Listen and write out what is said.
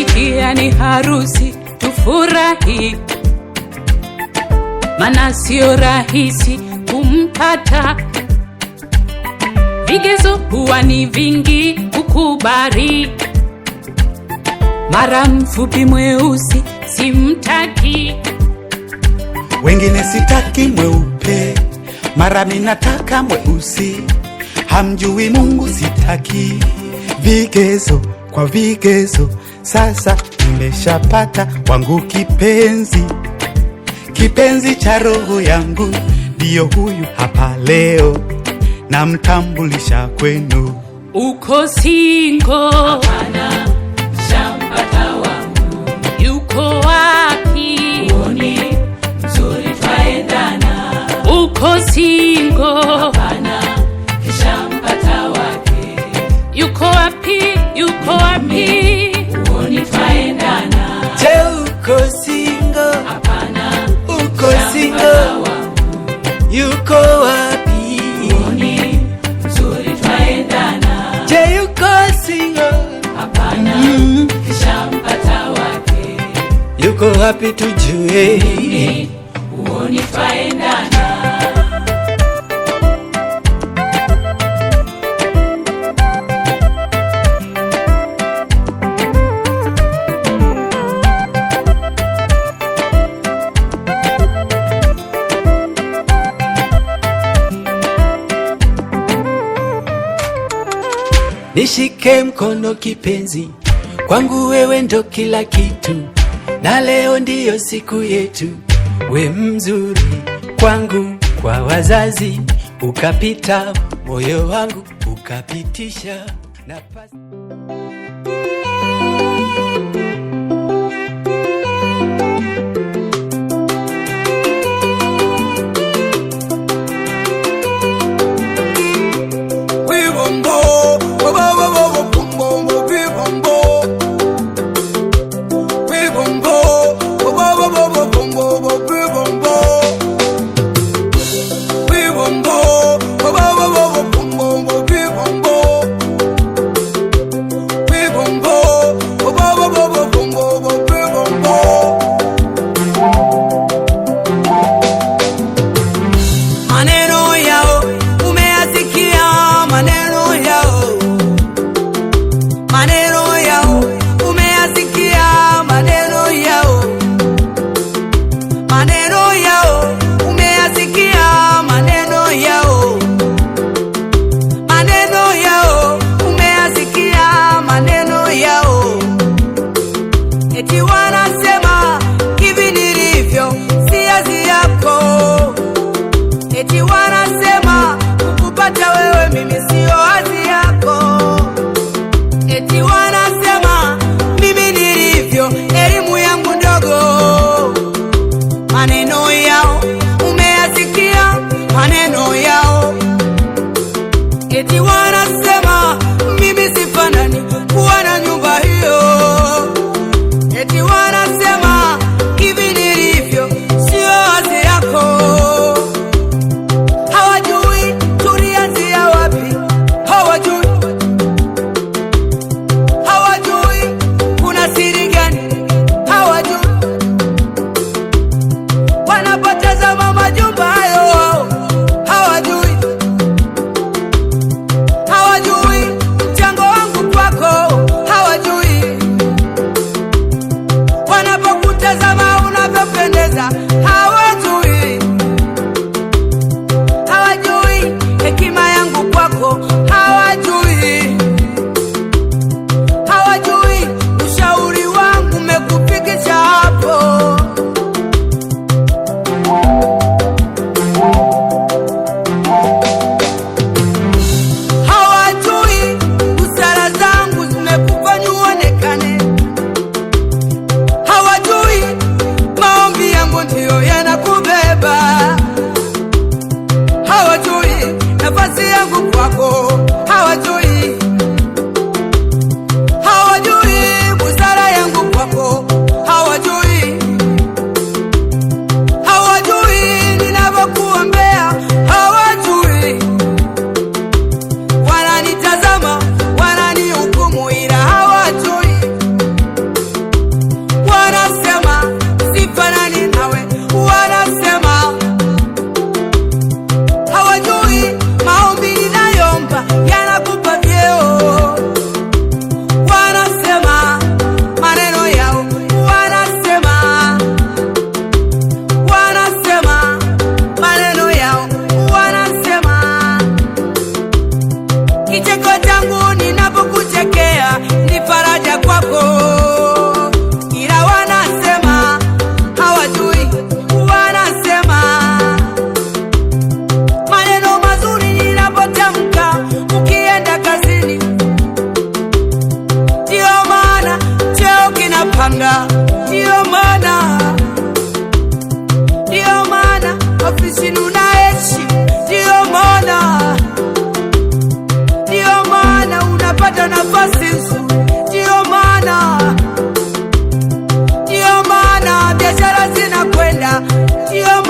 Nimesikia ni harusi, tufurahi, maana sio rahisi kumpata. Vigezo huwa ni vingi kukubali, mara mfupi mweusi simtaki. Wengine sitaki mweupe, mara minataka mweusi. Hamjui Mungu sitaki. Vigezo kwa vigezo, sasa nimeshapata wangu kipenzi. Kipenzi cha roho yangu, ndio huyu hapa leo, namtambulisha kwenu. Uko single? Hapana, shampata wangu. Yuko wapi? Uoni mzuri twaendana. Uko single? Hapana, shampata wake. Yuko wapi? Yuko wapi? Uoni twaendana. Je, uko single? Hapana, uko single? Yuko wapi? Uoni mzuri twaendana. Je, yuko single? Hapana, shampata wake. Yuko wapi tujue? Uoni twaendana. Nishike mkono kipenzi, kwangu wewe ndo kila kitu, na leo ndiyo siku yetu. We mzuri kwangu, kwa wazazi ukapita, moyo wangu ukapitisha nafasi. Eti wanasema hivi nilivyo si azi yako. Eti wanasema kukupata wewe mimi sio azi yako. Eti wanasema mimi nilivyo elimu yangu ndogo. Maneno yao umeyasikia, maneno yao. Eti wanasema mimi sifanani kuwa na nyumba hiyo. Eti wanasema hivi nilivyo sio azi yako. Hawajui tulianzia wapi, hawajui. Hawajui kuna siri gani, hawajui. Wanapotazama majumba hayo, hawajui. Hawajui mchango wangu kwako, hawajui. Wanapokutazama unavyopendeza, hawajui. Hawajui hekima yangu kwako, hawajui. Hawajui ushauri wangu umekufikisha hapo. Hawajui busara zangu zimekufanya uonekane. Hawajui maombi yangu ndiyo yanakubeba. Hawajui nafasi yangu kwako, hawajui. Hawajui busara yangu kwako, hawajui. Hawajui ninavyokuombea, hawajui. Wananitazama, wananihukumu ila hawajui. unakuheshimu unaheshimu. Ndiyo maana unapata nafasi nzuri. Ndiyo maana biashara zinakwenda. Ndiyo